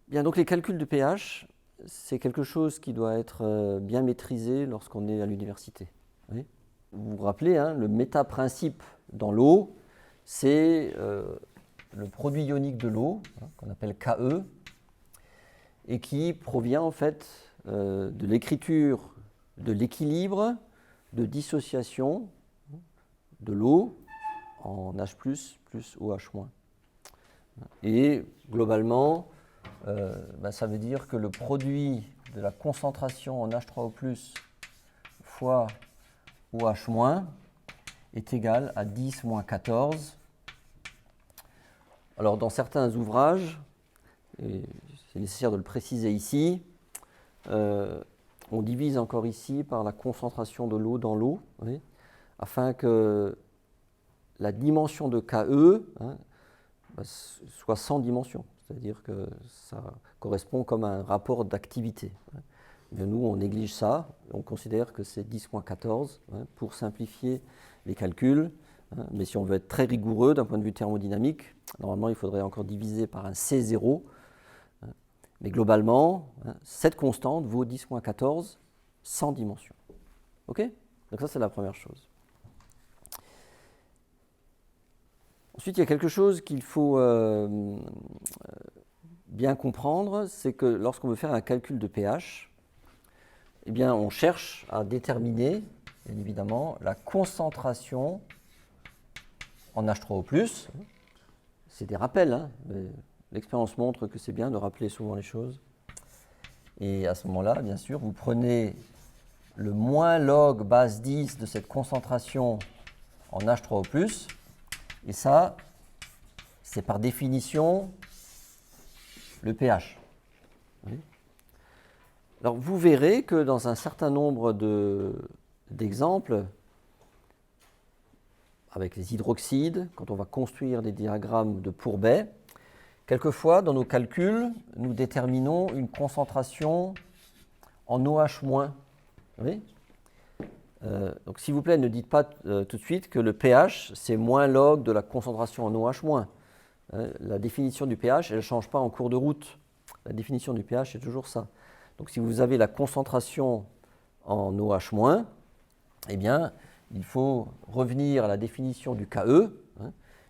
Bien, donc les calculs de pH, c'est quelque chose qui doit être bien maîtrisé lorsqu'on est à l'université. Oui. Vous vous rappelez, hein, le métaprincipe dans l'eau, c'est le produit ionique de l'eau, hein, qu'on appelle Ke, et qui provient en fait de l'écriture de l'équilibre de dissociation de l'eau en H+, plus OH-. Et globalement, ça veut dire que le produit de la concentration en H3O+, fois OH- est égal à 10-14. Alors dans certains ouvrages, et c'est nécessaire de le préciser ici, on divise encore ici par la concentration de l'eau dans l'eau, oui, afin que la dimension de Ke soit sans dimension, c'est-à-dire que ça correspond comme à un rapport d'activité. Mais nous, on néglige ça, on considère que c'est 10-14 pour simplifier les calculs. Mais si on veut être très rigoureux d'un point de vue thermodynamique, normalement, il faudrait encore diviser par un C0. Mais globalement, cette constante vaut 10-14 sans dimension. OK ? Donc ça, c'est la première chose. Ensuite, il y a quelque chose qu'il faut bien comprendre, c'est que lorsqu'on veut faire un calcul de pH, eh bien, on cherche à déterminer, bien évidemment, la concentration en H3O+. C'est des rappels, hein, mais l'expérience montre que c'est bien de rappeler souvent les choses. Et à ce moment-là, bien sûr, vous prenez le moins log base 10 de cette concentration en H3O+, et ça, c'est par définition le pH. Oui. Alors vous verrez que dans un certain nombre d'exemples, avec les hydroxydes, quand on va construire des diagrammes de Pourbet, quelquefois dans nos calculs, nous déterminons une concentration en OH-. Oui. Donc s'il vous plaît, ne dites pas tout de suite que le pH, c'est moins log de la concentration en OH-. La définition du pH, elle ne change pas en cours de route. La définition du pH, c'est toujours ça. Donc si vous avez la concentration en OH-, eh bien, il faut revenir à la définition du Ke,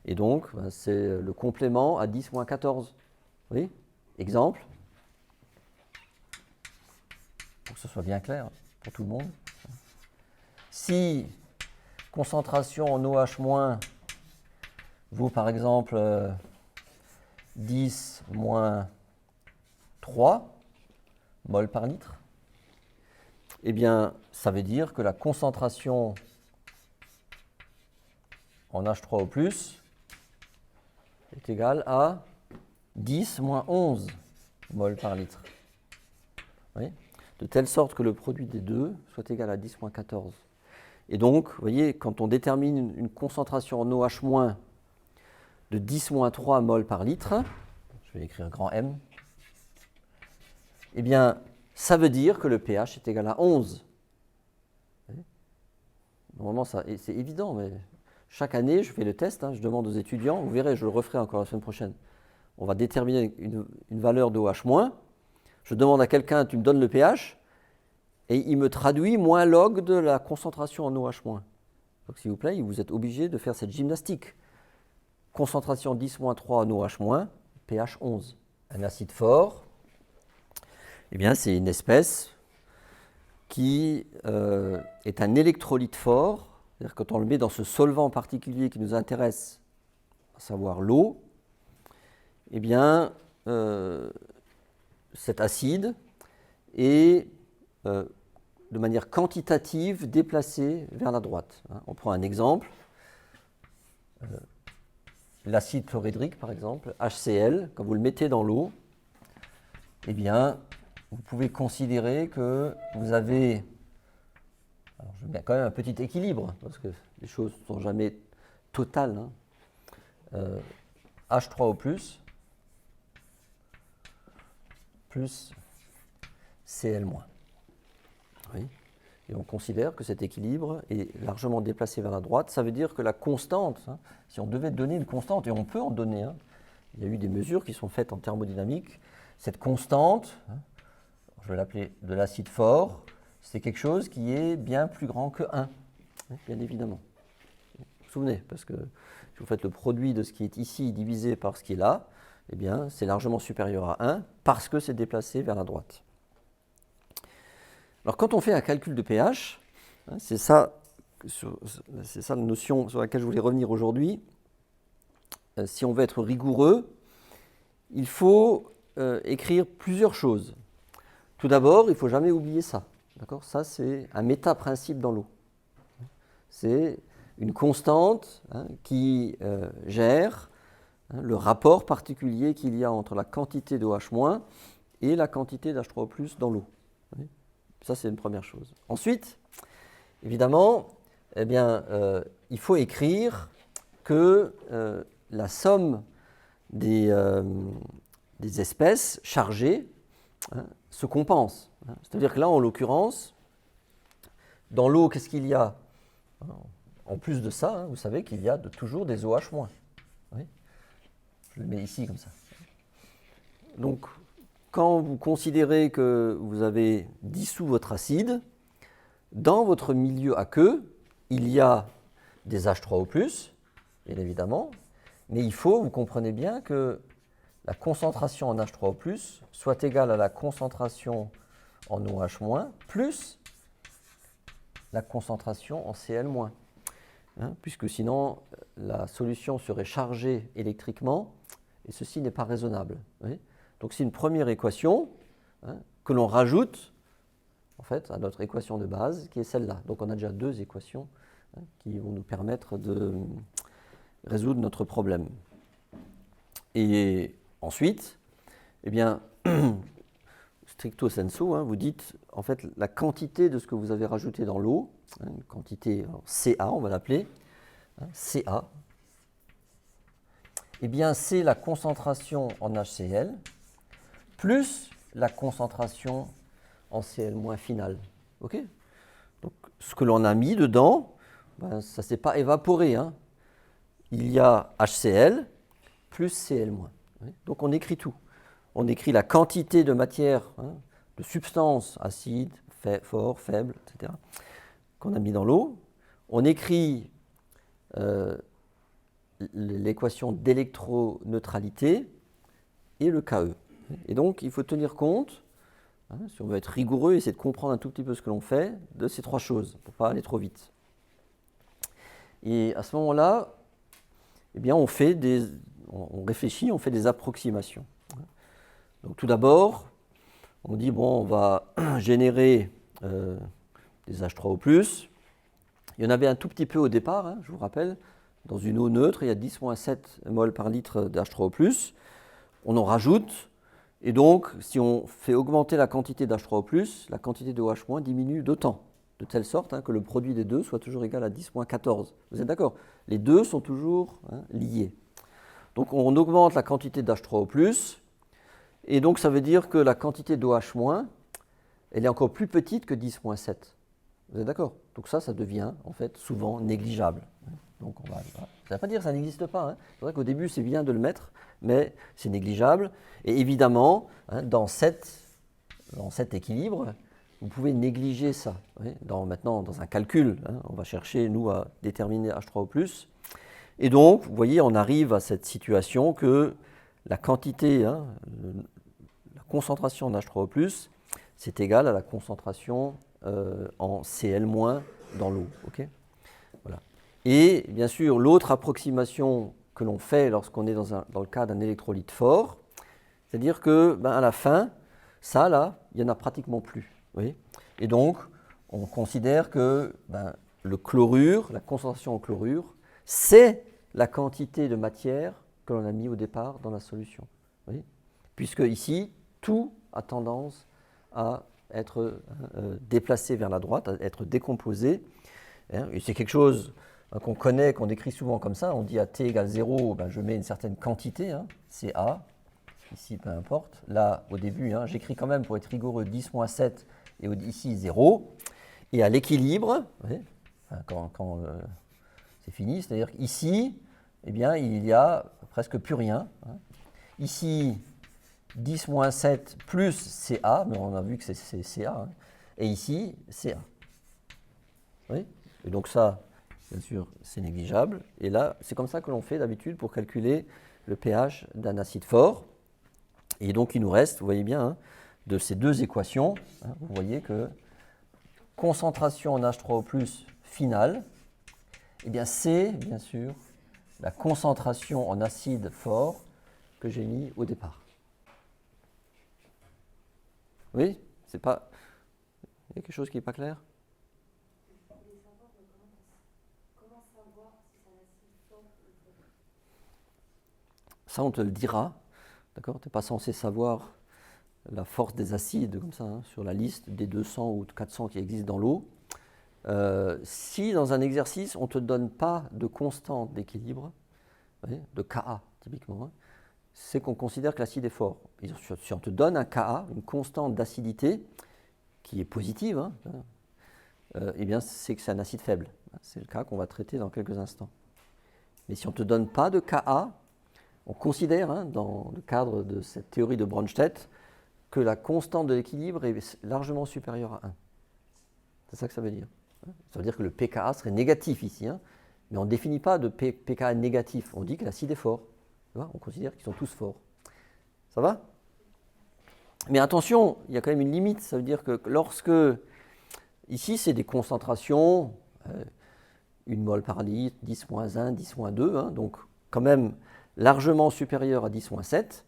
et donc c'est le complément à 10-14. Oui. Exemple, pour que ce soit bien clair pour tout le monde. Si concentration en OH- vaut par exemple 10 moins 3 mol par litre, eh bien, ça veut dire que la concentration en H3O+, est égale à 10 moins 11 mol par litre. Oui. De telle sorte que le produit des deux soit égal à 10 moins 14. Et donc, vous voyez, quand on détermine une concentration en OH- de 10 moins 3 mol par litre, je vais écrire grand M, eh bien, ça veut dire que le pH est égal à 11. Normalement, c'est évident, mais chaque année, je fais le test, je demande aux étudiants, vous verrez, je le referai encore la semaine prochaine. On va déterminer une valeur de OH-, je demande à quelqu'un, tu me donnes le pH, et il me traduit moins log de la concentration en OH-. Donc s'il vous plaît, vous êtes obligé de faire cette gymnastique. Concentration 10-3 en OH-, pH 11. Un acide fort, eh bien, c'est une espèce qui est un électrolyte fort, c'est-à-dire quand on le met dans ce solvant particulier qui nous intéresse, à savoir l'eau, eh bien, cet acide est de manière quantitative déplacé vers la droite. On prend un exemple, l'acide chlorhydrique par exemple, HCl, quand vous le mettez dans l'eau, eh bien, vous pouvez considérer que vous avez, alors je mets quand même un petit équilibre, parce que les choses ne sont jamais totales, H3O+, plus Cl-. Oui. Et on considère que cet équilibre est largement déplacé vers la droite. Ça veut dire que la constante, si on devait donner une constante, et on peut en donner, il y a eu des mesures qui sont faites en thermodynamique, cette constante, je vais l'appeler de l'acide fort, c'est quelque chose qui est bien plus grand que 1, bien évidemment. Vous vous souvenez, parce que si vous faites le produit de ce qui est ici divisé par ce qui est là, eh bien, c'est largement supérieur à 1 parce que c'est déplacé vers la droite. Alors, quand on fait un calcul de pH, c'est ça la notion sur laquelle je voulais revenir aujourd'hui. Si on veut être rigoureux, il faut écrire plusieurs choses. Tout d'abord, il ne faut jamais oublier ça. D'accord ? Ça, c'est un méta-principe dans l'eau. C'est une constante qui gère le rapport particulier qu'il y a entre la quantité de OH- et la quantité d'H3O+ dans l'eau. Ça, c'est une première chose. Ensuite, évidemment, eh bien, il faut écrire que la somme des espèces chargées se compense. C'est-à-dire que là, en l'occurrence, dans l'eau, qu'est-ce qu'il y a ? En plus de ça, vous savez qu'il y a toujours des OH-. Oui. Je le mets ici comme ça. Donc, quand vous considérez que vous avez dissous votre acide, dans votre milieu aqueux, il y a des H3O+, bien évidemment, mais il faut, vous comprenez bien, que la concentration en H3O+, soit égale à la concentration en OH- plus la concentration en Cl-, puisque sinon la solution serait chargée électriquement et ceci n'est pas raisonnable. Oui. Donc c'est une première équation que l'on rajoute en fait à notre équation de base qui est celle-là. Donc on a déjà deux équations qui vont nous permettre de résoudre notre problème. Et ensuite, eh bien, stricto sensu, vous dites en fait la quantité de ce que vous avez rajouté dans l'eau, une quantité Ca, on va l'appeler, Ca, eh bien c'est la concentration en HCl plus la concentration en Cl- finale. Ok ? Donc ce que l'on a mis dedans, ça ne s'est pas évaporé. Il y a HCl plus Cl-. Donc on écrit tout. On écrit la quantité de matière, de substances acides, forts, faibles, etc., qu'on a mis dans l'eau. On écrit l'équation d'électroneutralité et le Ke. Et donc, il faut tenir compte, si on veut être rigoureux, essayer de comprendre un tout petit peu ce que l'on fait, de ces trois choses, pour ne pas aller trop vite. Et à ce moment-là, eh bien, on réfléchit, on fait des approximations. Donc tout d'abord, on dit, bon, on va générer des H3O+. Il y en avait un tout petit peu au départ, je vous rappelle. Dans une eau neutre, il y a 10-7 mol par litre d'H3O+. On en rajoute. Et donc, si on fait augmenter la quantité d'H3O+, la quantité de OH- diminue d'autant. De telle sorte que le produit des deux soit toujours égal à 10-14. Vous êtes d'accord ? Les deux sont toujours liés. Donc on augmente la quantité d'H3O+. Et donc, ça veut dire que la quantité d'OH-, elle est encore plus petite que 10-7. Vous êtes d'accord ? Donc ça devient, en fait, souvent négligeable. Donc ça ne veut pas dire que ça n'existe pas. C'est vrai qu'au début, c'est bien de le mettre, mais c'est négligeable. Et évidemment, dans cet équilibre, vous pouvez négliger ça. Maintenant, dans un calcul, on va chercher, nous, à déterminer H3O+. Et donc, vous voyez, on arrive à cette situation que la quantité, la concentration en H3O+, c'est égal à la concentration en Cl- dans l'eau. Okay ? Voilà. Et bien sûr, l'autre approximation que l'on fait lorsqu'on est dans le cas d'un électrolyte fort, c'est-à-dire que à la fin, ça là, il n'y en a pratiquement plus. Oui. Et donc, on considère que le chlorure, la concentration en chlorure, c'est la quantité de matière que l'on a mis au départ dans la solution. Oui. Puisque ici, tout a tendance à être déplacé vers la droite, à être décomposé. Et c'est quelque chose qu'on connaît, qu'on écrit souvent comme ça. On dit à t égale 0, je mets une certaine quantité, Ca, ici peu importe. Là, au début, j'écris quand même pour être rigoureux 10-7 et ici 0. Et à l'équilibre, quand c'est fini, c'est-à-dire qu'ici, eh bien, il y a presque plus rien. Ici, 10 moins 7 plus Ca, mais on a vu que c'est Ca, hein, et ici, Ca. Oui. Et donc ça, bien sûr, c'est négligeable. Et là, c'est comme ça que l'on fait d'habitude pour calculer le pH d'un acide fort. Et donc il nous reste, vous voyez bien, hein, de ces deux équations, hein, vous voyez que concentration en H3O+ finale, eh bien c'est bien sûr la concentration en acide fort que j'ai mis au départ. Oui, c'est pas. Il y a quelque chose qui n'est pas clair? Ça, on te le dira, d'accord? Tu n'es pas censé savoir la force des acides comme ça, hein, sur la liste des 200 ou 400 qui existent dans l'eau. Si dans un exercice, on ne te donne pas de constante d'équilibre, de Ka typiquement, hein, c'est qu'on considère que l'acide est fort. Et si on te donne un Ka, une constante d'acidité, qui est positive, hein, eh bien c'est que c'est un acide faible. C'est le cas qu'on va traiter dans quelques instants. Mais si on ne te donne pas de Ka, on considère, hein, dans le cadre de cette théorie de Bronsted, que la constante de l'équilibre est largement supérieure à 1. C'est ça que ça veut dire. Ça veut dire que le pKa serait négatif ici, hein, mais on ne définit pas de pKa négatif. On dit que l'acide est fort. On considère qu'ils sont tous forts. Ça va? Mais attention, il y a quand même une limite. Ça veut dire que lorsque, ici, c'est des concentrations, 1 mol par litre, 10-1, 10-2, hein, donc quand même largement supérieure à 10-7.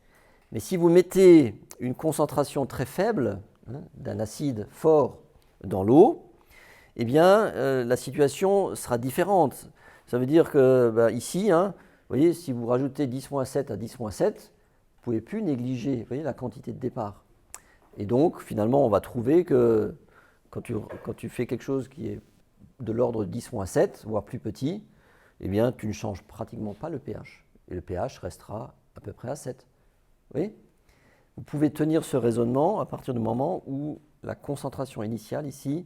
Mais si vous mettez une concentration très faible, hein, d'un acide fort dans l'eau, eh bien, la situation sera différente. Ça veut dire que ici, hein, vous voyez, si vous rajoutez 10-7 à 10-7, vous ne pouvez plus négliger, vous voyez, la quantité de départ. Et donc, finalement, on va trouver que quand tu fais quelque chose qui est de l'ordre de 10-7, voire plus petit, eh bien, tu ne changes pratiquement pas le pH. Et le pH restera à peu près à 7. Vous voyez ? Vous pouvez tenir ce raisonnement à partir du moment où la concentration initiale ici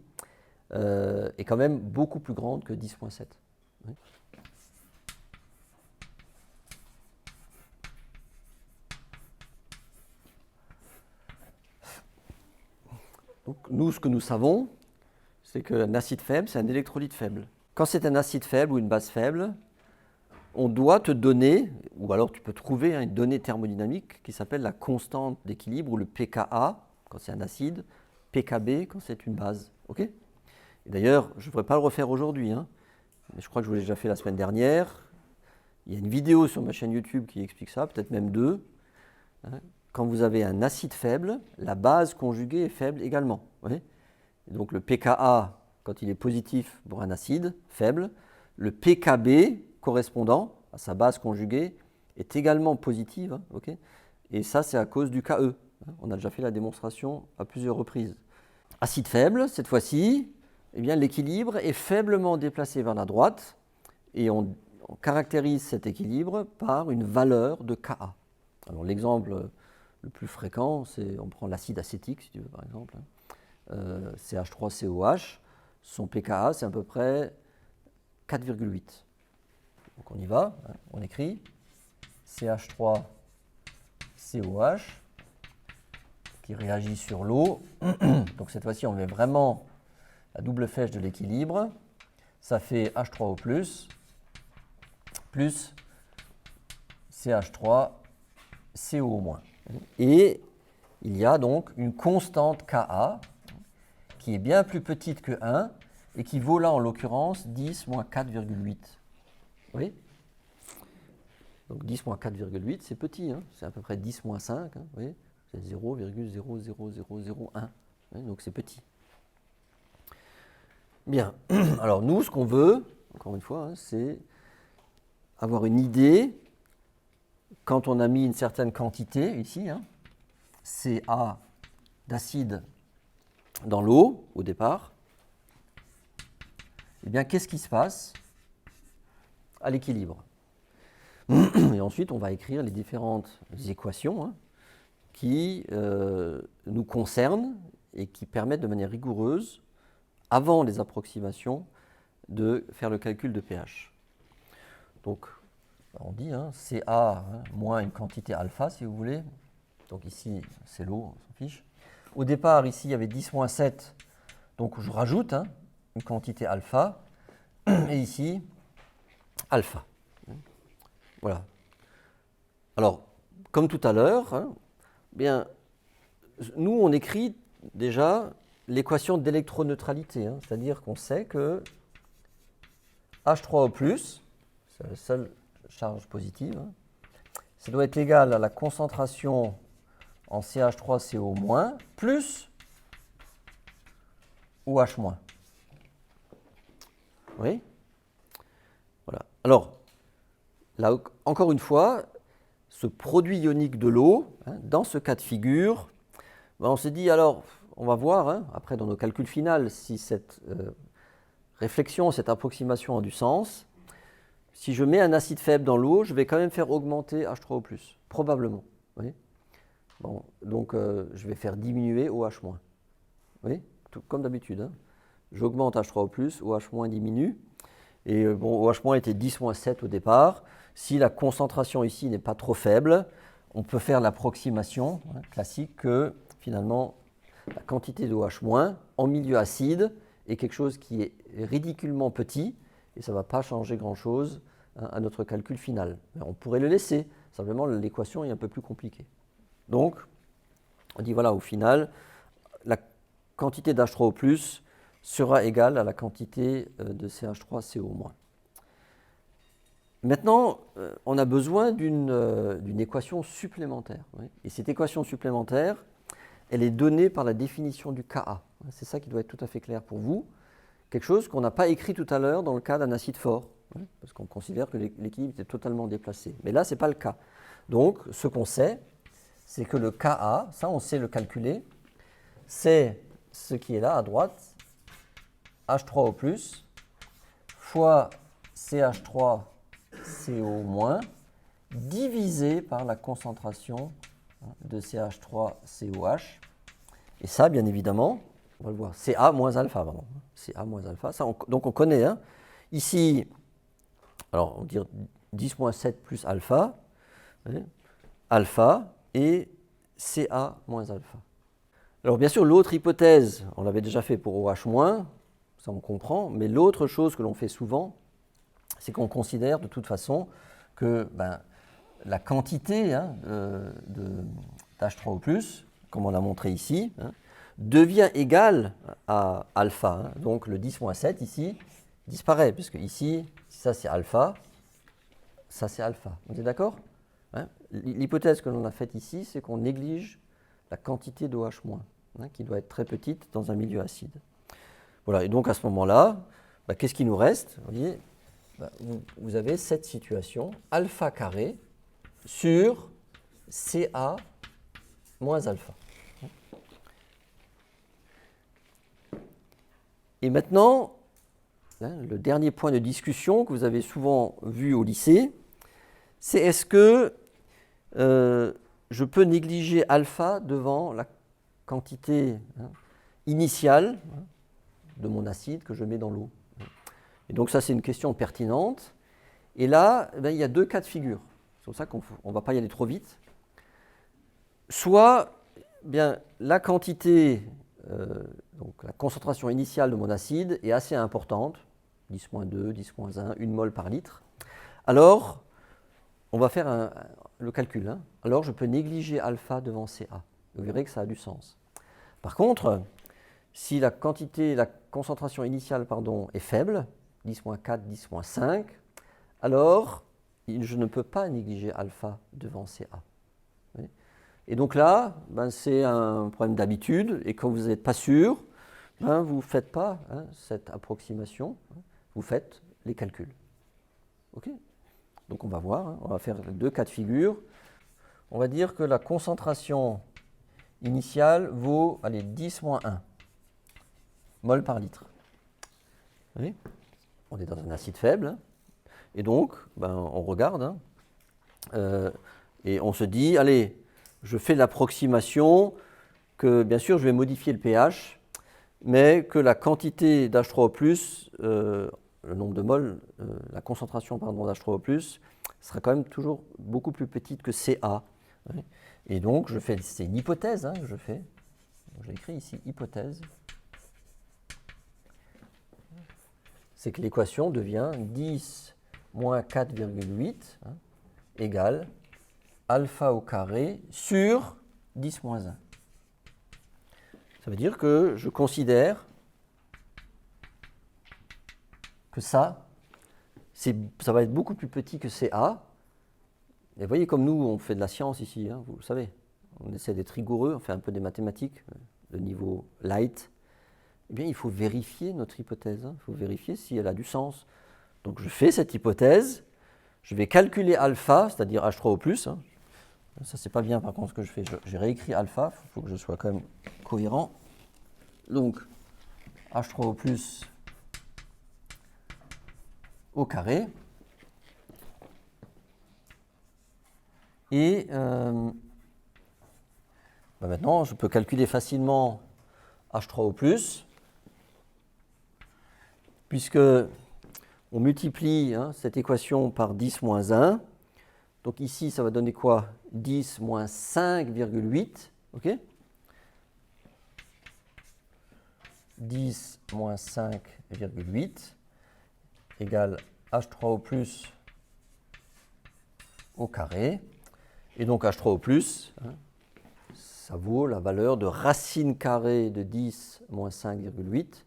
est quand même beaucoup plus grande que 10.7. Oui. Donc, nous, ce que nous savons, c'est qu'un acide faible, c'est un électrolyte faible. Quand c'est un acide faible ou une base faible, on doit te donner, ou alors tu peux trouver une donnée thermodynamique qui s'appelle la constante d'équilibre, ou le pKa, quand c'est un acide, pKb, quand c'est une base. Okay ? Et d'ailleurs, je ne devrais pas le refaire aujourd'hui, hein, mais je crois que je vous l'ai déjà fait la semaine dernière. Il y a une vidéo sur ma chaîne YouTube qui explique ça, peut-être même deux. Hein. Quand vous avez un acide faible, la base conjuguée est faible également. Oui. Et donc le pKa, quand il est positif pour un acide faible, le pKb correspondant à sa base conjuguée est également positive. Hein, okay. Et ça, c'est à cause du Ke. On a déjà fait la démonstration à plusieurs reprises. Acide faible, cette fois-ci, eh bien, l'équilibre est faiblement déplacé vers la droite et on caractérise cet équilibre par une valeur de Ka. Alors l'exemple le plus fréquent, c'est on prend l'acide acétique, si tu veux, par exemple, CH3COH, son pKa, c'est à peu près 4,8. Donc on y va, hein, on écrit CH3COH qui réagit sur l'eau. Donc cette fois-ci, on met vraiment la double flèche de l'équilibre. Ça fait H3O+, plus CH3CO-. Et il y a donc une constante Ka qui est bien plus petite que 1 et qui vaut là en l'occurrence 10 moins 4,8. Oui. Donc 10 moins 4,8, c'est petit, hein, c'est à peu près 10 moins 5, hein, oui, c'est 0,00001. Oui, donc c'est petit. Bien, alors nous, ce qu'on veut, encore une fois, hein, c'est avoir une idée, quand on a mis une certaine quantité, ici, hein, Ca d'acide dans l'eau, au départ, eh bien, qu'est-ce qui se passe à l'équilibre? Et ensuite, on va écrire les différentes équations, hein, qui nous concernent et qui permettent de manière rigoureuse, avant les approximations, de faire le calcul de pH. Donc, on dit Ca, hein, moins une quantité alpha, si vous voulez, donc ici c'est l'eau, on s'en fiche. Au départ, ici il y avait 10-7, donc je rajoute une quantité alpha, et ici alpha. Voilà. Alors, comme tout à l'heure, bien, nous on écrit déjà l'équation d'électroneutralité, c'est-à-dire qu'on sait que H3O+, c'est la seule charge positive, ça doit être égal à la concentration en CH3CO- plus OH-. Oui. Voilà. Alors, là, encore une fois, ce produit ionique de l'eau, dans ce cas de figure, on s'est dit, alors, on va voir, après dans nos calculs finaux, si cette réflexion, cette approximation a du sens. Si je mets un acide faible dans l'eau, je vais quand même faire augmenter H3O+, probablement. Oui. Bon, donc, je vais faire diminuer OH-. Oui, tout, comme d'habitude. J'augmente H3O+, OH- diminue. Et bon, OH- était 10-7 au départ. Si la concentration ici n'est pas trop faible, on peut faire l'approximation classique que finalement la quantité de OH- en milieu acide est quelque chose qui est ridiculement petit et ça ne va pas changer grand-chose à notre calcul final. Mais on pourrait le laisser, simplement l'équation est un peu plus compliquée. Donc, on dit voilà, au final, la quantité d'H3O+, sera égale à la quantité de CH3CO-. Maintenant, on a besoin d'une équation supplémentaire. Oui. Et cette équation supplémentaire, elle est donnée par la définition du Ka. C'est ça qui doit être tout à fait clair pour vous. Quelque chose qu'on n'a pas écrit tout à l'heure dans le cas d'un acide fort, parce qu'on considère que l'équilibre était totalement déplacé. Mais là, ce n'est pas le cas. Donc, ce qu'on sait, c'est que le Ka, ça on sait le calculer, c'est ce qui est là à droite, H3O+, fois CH3CO-, divisé par la concentration de CH3COH. Et ça, bien évidemment, on va le voir, Ca moins alpha, pardon. Ca moins alpha, ça, donc on connaît. Ici, alors on va dire 10-7 plus alpha, alpha et Ca moins alpha. Alors bien sûr, l'autre hypothèse, on l'avait déjà fait pour OH-, ça on comprend, mais l'autre chose que l'on fait souvent, c'est qu'on considère de toute façon que la quantité d'H3O+, comme on l'a montré ici, devient égale à alpha. Donc le 10-7 ici disparaît, puisque ici, ça c'est alpha, ça c'est alpha. On est d'accord ? L'hypothèse que l'on a faite ici, c'est qu'on néglige la quantité d'OH-, qui doit être très petite dans un milieu acide. Voilà, et donc à ce moment-là, qu'est-ce qui nous reste ? Vous voyez, vous avez cette situation, alpha carré sur Ca moins alpha. Et maintenant, le dernier point de discussion que vous avez souvent vu au lycée, c'est est-ce que je peux négliger alpha devant la quantité initiale de mon acide que je mets dans l'eau. Et donc ça, c'est une question pertinente. Et là, il y a deux cas de figure. C'est pour ça qu'on ne va pas y aller trop vite. Soit la quantité, donc la concentration initiale de mon acide est assez importante, 10-2, 10-1, 1 mol par litre. Alors, on va faire le calcul. Alors, je peux négliger alpha devant Ca. Vous verrez que ça a du sens. Par contre, si la concentration initiale est faible, 10-4, 10-5, alors je ne peux pas négliger alpha devant Ca. Oui. Et donc là, c'est un problème d'habitude, et quand vous n'êtes pas sûr, vous ne faites pas cette approximation, vous faites les calculs. Ok ? Donc on va voir, on va faire deux cas de figure. On va dire que la concentration initiale vaut 10-1 mol par litre. Oui. On est dans un acide faible, et donc on regarde, et on se dit, allez, je fais l'approximation que, bien sûr, je vais modifier le pH, mais que la quantité d'H3O+, le nombre de moles, la concentration d'H3O+, sera quand même toujours beaucoup plus petite que Ca Oui. Et donc, c'est une hypothèse, hein, que je fais. J'ai écrit ici hypothèse. C'est que l'équation devient 10 moins 4,8 égale alpha au carré sur 10 moins 1. Ça veut dire que je considère que ça va être beaucoup plus petit que CA. Et vous voyez, comme nous, on fait de la science ici, hein, vous le savez. On essaie d'être rigoureux, on fait un peu des mathématiques de niveau light. Eh bien, il faut vérifier notre hypothèse. Il faut vérifier si elle a du sens. Donc, je fais cette hypothèse. Je vais calculer alpha, c'est-à-dire H3 au plus. Hein. Ça, c'est pas bien, par contre, ce que je fais. J'ai réécrit alpha. Il faut que je sois quand même cohérent. Donc, H3 au plus au carré. Et maintenant, je peux calculer facilement H3 au plus, puisque on multiplie cette équation par 10 moins 1. Donc ici, ça va donner quoi? 10 moins 5,8. OK? 10 moins 5,8 égale H3 au plus au carré. Et donc H3 au plus, ça vaut la valeur de racine carrée de 10 moins 5,8,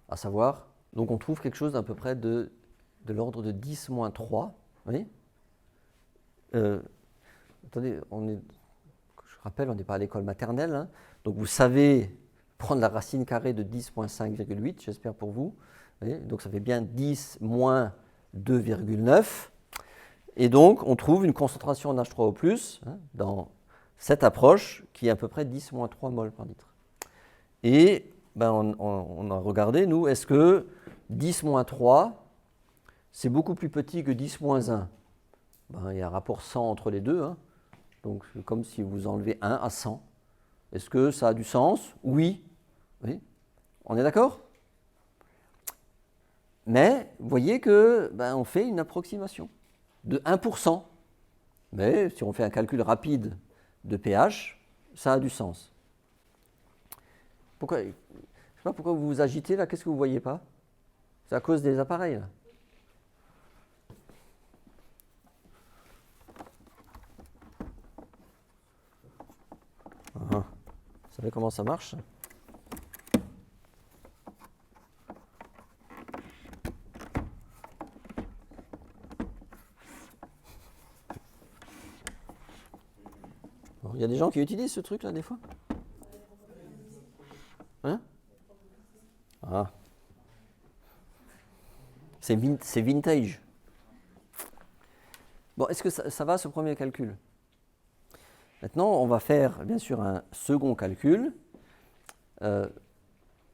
à savoir, donc on trouve quelque chose d'à peu près de l'ordre de 10 moins 3. Vous voyez? Attendez, je rappelle, on n'est pas à l'école maternelle, hein, donc vous savez prendre la racine carrée de 10 moins 5,8, j'espère pour vous. Vous voyez? Donc ça fait bien 10 moins 2,9. Et donc, on trouve une concentration en H3 au plus dans cette approche qui est à peu près 10 moins 3 mol par litre. Et on a regardé, nous, est-ce que 10 moins 3, c'est beaucoup plus petit que 10 moins 1? Il y a un rapport 100 entre les deux. Hein. Donc, c'est comme si vous enlevez 1 à 100. Est-ce que ça a du sens? Oui. Oui. On est d'accord? Mais, vous voyez que on fait une approximation de 1%. Mais si on fait un calcul rapide de pH, ça a du sens. Pourquoi, je ne sais pas pourquoi vous vous agitez là, qu'est-ce que vous ne voyez pas? C'est à cause des appareils là. Vous savez comment ça marche? Il y a des gens qui utilisent ce truc là des fois? Hein? Ah. C'est vintage. Bon, est-ce que ça va ce premier calcul? Maintenant, on va faire bien sûr un second calcul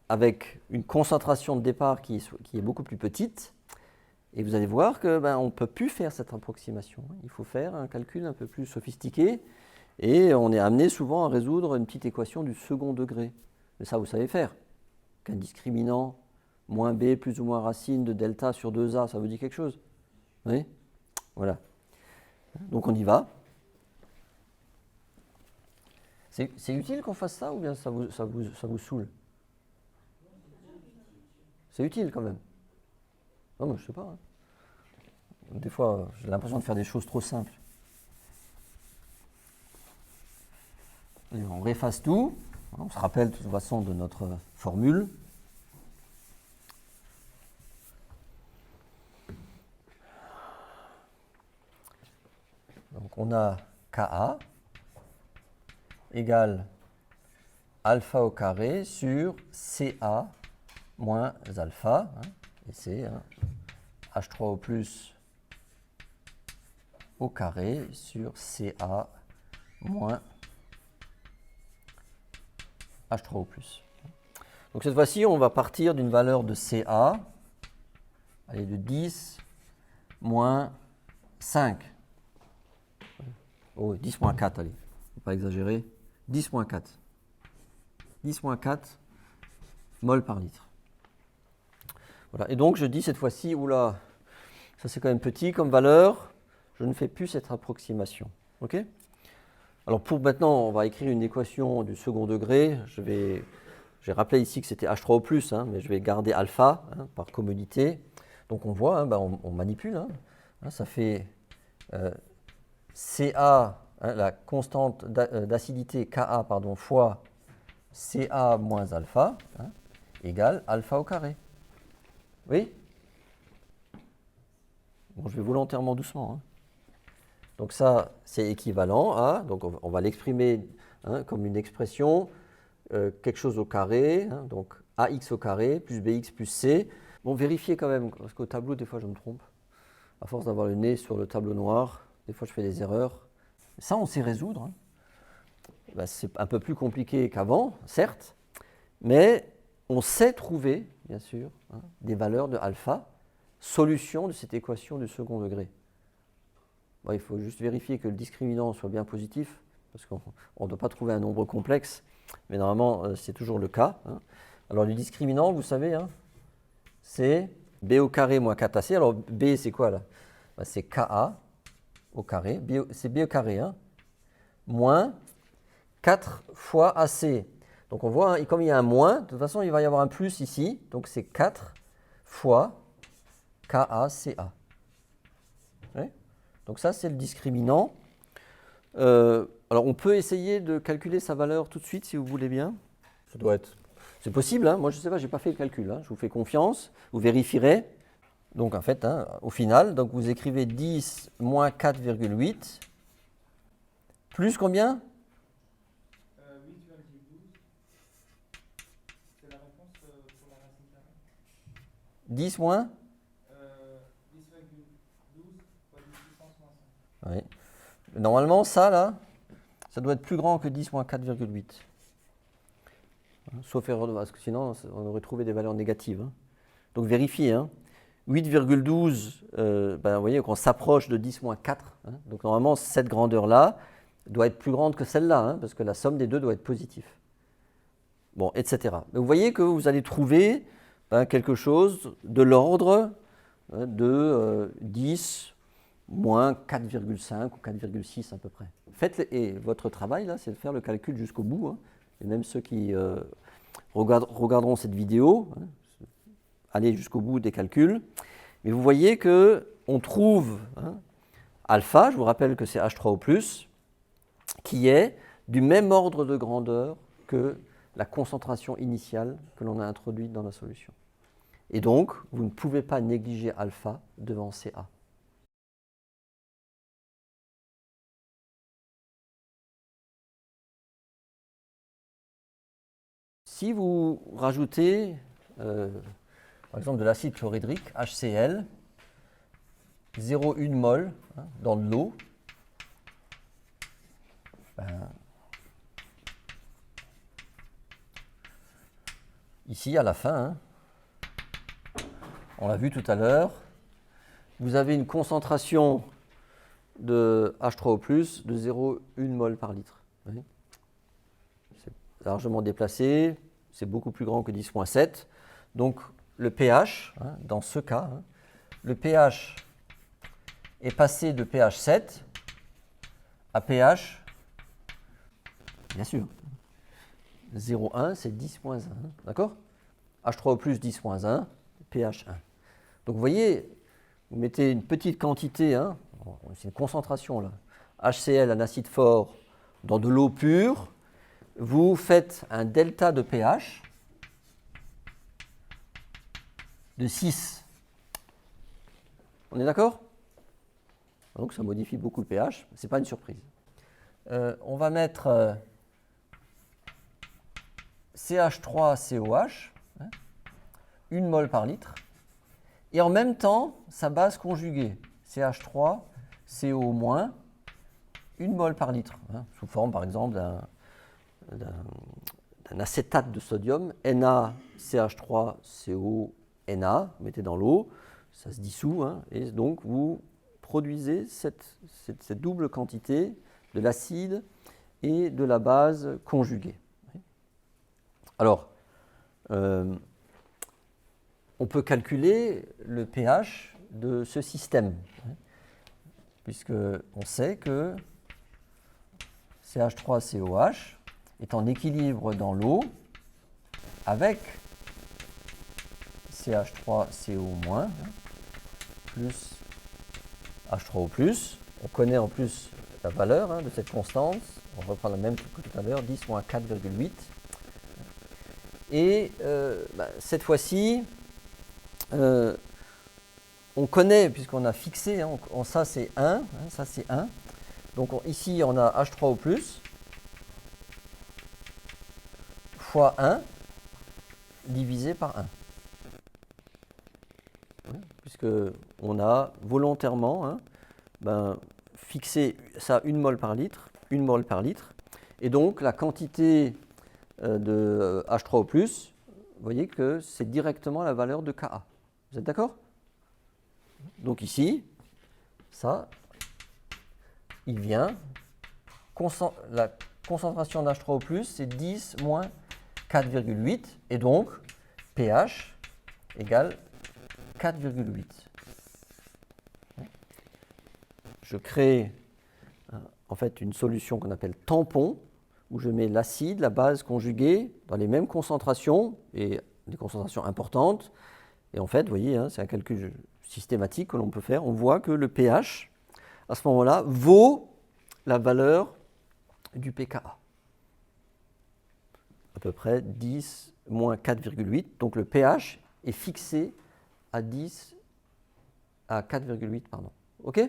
avec une concentration de départ qui est beaucoup plus petite. Et vous allez voir qu'on ne peut plus faire cette approximation. Il faut faire un calcul un peu plus sophistiqué. Et on est amené souvent à résoudre une petite équation du second degré. Mais ça, vous savez faire. Qu'un discriminant moins b plus ou moins racine de delta sur 2a, ça vous dit quelque chose? Oui? Voilà. Donc on y va. C'est utile qu'on fasse ça ou bien ça vous saoule? C'est utile quand même. Non, mais je sais pas. Hein. Des fois, j'ai l'impression de faire des choses trop simples. Et on réefface tout. On se rappelle de toute façon de notre formule. Donc on a Ka égale alpha au carré sur Ca moins alpha. Et c'est H3 au plus au carré sur Ca moins H3 au plus. Donc cette fois-ci, on va partir d'une valeur de Ca, allez, de 10 moins 5. Oh, 10 moins 4, allez, il ne faut pas exagérer. 10 moins 4. 10 moins 4 mol par litre. Voilà. Et donc je dis cette fois-ci, oula, ça c'est quand même petit comme valeur, je ne fais plus cette approximation. Ok ? Alors pour maintenant, on va écrire une équation du second degré. J'ai rappelé ici que c'était H3O+, hein, mais je vais garder alpha hein, par commodité. Donc on voit, hein, on manipule. Hein, ça fait Ca, hein, la constante d'acidité Ka pardon, fois Ca moins alpha hein, égale alpha au carré. Oui? Bon, je vais volontairement doucement. Hein. Donc ça, c'est équivalent à, donc on va l'exprimer hein, comme une expression, quelque chose au carré, hein, donc ax au carré plus bx plus c. Bon, vérifiez quand même, parce qu'au tableau, des fois, je me trompe. À force d'avoir le nez sur le tableau noir, des fois, je fais des erreurs. Ça, on sait résoudre. Hein. Ben, c'est un peu plus compliqué qu'avant, certes, mais on sait trouver, bien sûr, hein, des valeurs de alpha, solution de cette équation du second degré. Bon, il faut juste vérifier que le discriminant soit bien positif, parce qu'on ne doit pas trouver un nombre complexe, mais normalement, c'est toujours le cas. Hein. Alors, le discriminant, vous savez, hein, c'est b au carré moins 4ac. Alors, b, c'est quoi là? Ben, c'est ka au carré, c'est b au carré, hein, moins 4 fois ac. Donc, on voit, hein, comme il y a un moins, de toute façon, il va y avoir un plus ici, donc c'est 4 fois KACA. Oui. Donc ça, c'est le discriminant. Alors, on peut essayer de calculer sa valeur tout de suite, si vous voulez bien. Ça doit être... C'est possible, hein. Moi, je ne sais pas, je n'ai pas fait le calcul. Hein. Je vous fais confiance, vous vérifierez. Donc, en fait, hein, au final, donc vous écrivez 10 moins 4,8 plus combien 8,12. C'est la réponse pour la racine carrée. 10 moins 10,12 fois 10 puissance moins 5. Oui. Normalement, ça, là, ça doit être plus grand que 10 moins 4,8. Sauf erreur de base, parce que sinon, on aurait trouvé des valeurs négatives. Hein. Donc, vérifiez. Hein. 8,12, vous voyez qu'on s'approche de 10 moins 4. Hein. Donc, normalement, cette grandeur-là doit être plus grande que celle-là, hein, parce que la somme des deux doit être positive. Bon, etc. Mais vous voyez que vous allez trouver quelque chose de l'ordre de 10 moins 4,5 ou 4,6 à peu près. Faites, et votre travail, là, c'est de faire le calcul jusqu'au bout. Hein. Et même ceux qui regarderont cette vidéo, hein, allez jusqu'au bout des calculs. Mais vous voyez qu'on trouve hein, alpha, je vous rappelle que c'est H3O+, qui est du même ordre de grandeur que la concentration initiale que l'on a introduite dans la solution. Et donc, vous ne pouvez pas négliger alpha devant Ca. Si vous rajoutez, par exemple, de l'acide chlorhydrique, HCl, 0,1 mol hein, dans de l'eau, ici à la fin, hein, on l'a vu tout à l'heure, vous avez une concentration de H3O+, de 0,1 mol par litre. Oui. C'est largement déplacé, c'est beaucoup plus grand que 10,7. Donc le pH, hein, dans ce cas, hein, le pH est passé de pH 7 à pH, bien sûr, 0,1, c'est 10,1, d'accord? H3O+, 10,1, pH 1. Donc vous voyez, vous mettez une petite quantité, hein, c'est une concentration là, HCl, un acide fort, dans de l'eau pure, vous faites un delta de pH de 6. On est d'accord? Donc ça modifie beaucoup le pH, ce n'est pas une surprise. On va mettre CH3COH, hein, 1 mol par litre, et en même temps, sa base conjuguée, CH3CO-, 1 mol par litre, hein, sous forme par exemple d'un acétate de sodium, NaCH3CO-Na, vous mettez dans l'eau, ça se dissout, hein, et donc vous produisez cette double quantité de l'acide et de la base conjuguée. Alors, on peut calculer le pH de ce système, puisqu'on sait que CH3COH est en équilibre dans l'eau avec CH3CO- plus H3O+. On connaît en plus la valeur de cette constante. On reprend la même que tout à l'heure, 10 moins 4,8. Et cette fois-ci, on connaît, puisqu'on a fixé, ça c'est 1, ça c'est 1. Donc ici on a H3O+, fois 1, divisé par 1. Puisque on a volontairement fixé ça 1 mol par litre, 1 mol par litre. Et donc la quantité de H3O+, vous voyez que c'est directement la valeur de Ka. Vous êtes d'accord? Donc ici, ça, il vient, la concentration d'H3O+, c'est 10 moins 4,8, et donc pH égale 4,8. Je crée en fait une solution qu'on appelle tampon, où je mets l'acide, la base conjuguée, dans les mêmes concentrations, et des concentrations importantes. Et en fait, vous voyez, c'est un calcul systématique que l'on peut faire. On voit que le pH, à ce moment-là, vaut la valeur du pKa. À peu près 10 moins 4,8. Donc le pH est fixé à 4,8. OK?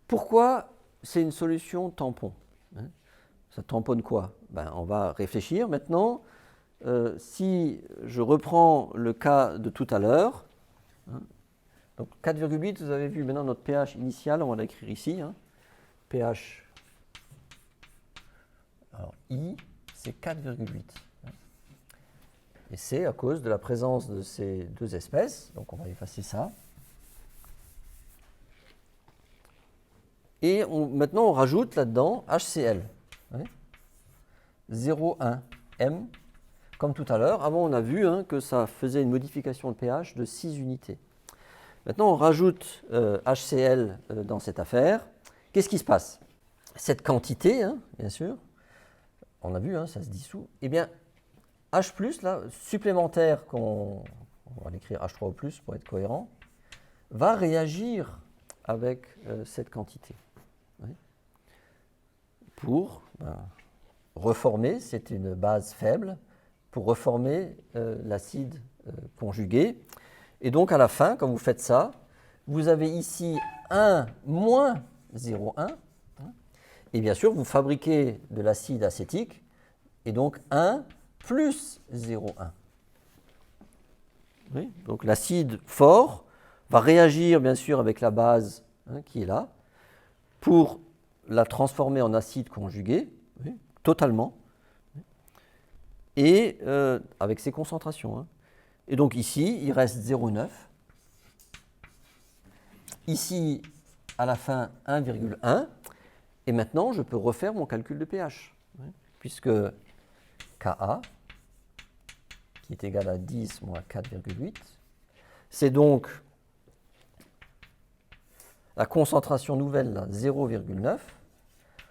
Pourquoi c'est une solution tampon? Ça tamponne quoi? On va réfléchir maintenant. Si je reprends le cas de tout à l'heure, donc 4,8, vous avez vu maintenant notre pH initial, on va l'écrire ici. pH, alors I, c'est 4,8. Et c'est à cause de la présence de ces deux espèces, donc on va effacer ça. Et maintenant on rajoute là-dedans HCl. 0,1 M. Comme tout à l'heure, avant on a vu que ça faisait une modification de pH de 6 unités. Maintenant on rajoute HCl dans cette affaire. Qu'est-ce qui se passe? Cette quantité, bien sûr, on a vu, ça se dissout. Eh bien, H+, là, supplémentaire, on va l'écrire H3O+, pour être cohérent, va réagir avec cette quantité. Pour reformer, c'est une base faible, pour reformer l'acide conjugué. Et donc à la fin, quand vous faites ça, vous avez ici 1 moins 0,1. Et bien sûr, vous fabriquez de l'acide acétique, et donc 1 plus 0,1. Oui, donc l'acide fort va réagir bien sûr avec la base qui est là, pour la transformer en acide conjugué, totalement, et avec ces concentrations. Et donc ici, il reste 0,9. Ici, à la fin, 1,1. Et maintenant, je peux refaire mon calcul de pH, puisque Ka, qui est égal à 10 moins 4,8, c'est donc la concentration nouvelle, 0,9,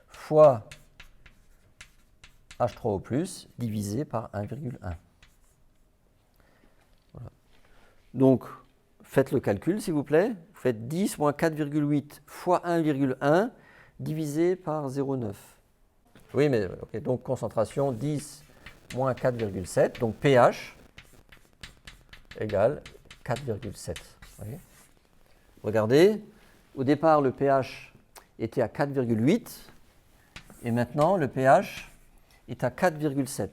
fois H3O+, divisé par 1,1. Voilà. Donc, faites le calcul, s'il vous plaît. Vous faites 10 moins 4,8 fois 1,1 divisé par 0,9. Oui, mais okay, donc concentration 10 moins 4,7, donc pH égale 4,7. Regardez, au départ le pH était à 4,8 et maintenant le pH est à 4,7.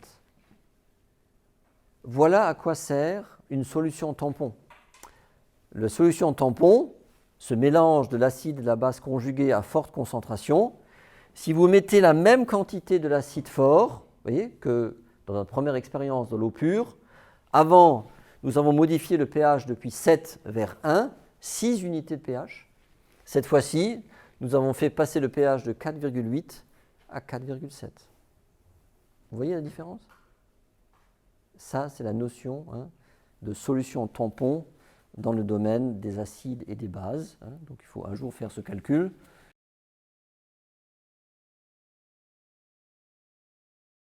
Voilà à quoi sert une solution tampon. La solution tampon, ce mélange de l'acide et de la base conjuguée à forte concentration, si vous mettez la même quantité de l'acide fort, vous voyez que dans notre première expérience de l'eau pure, avant, nous avons modifié le pH depuis 7 vers 1, 6 unités de pH. Cette fois-ci, nous avons fait passer le pH de 4,8 à 4,7. Vous voyez la différence? Ça, c'est la notion de solution tampon dans le domaine des acides et des bases. Donc il faut un jour faire ce calcul.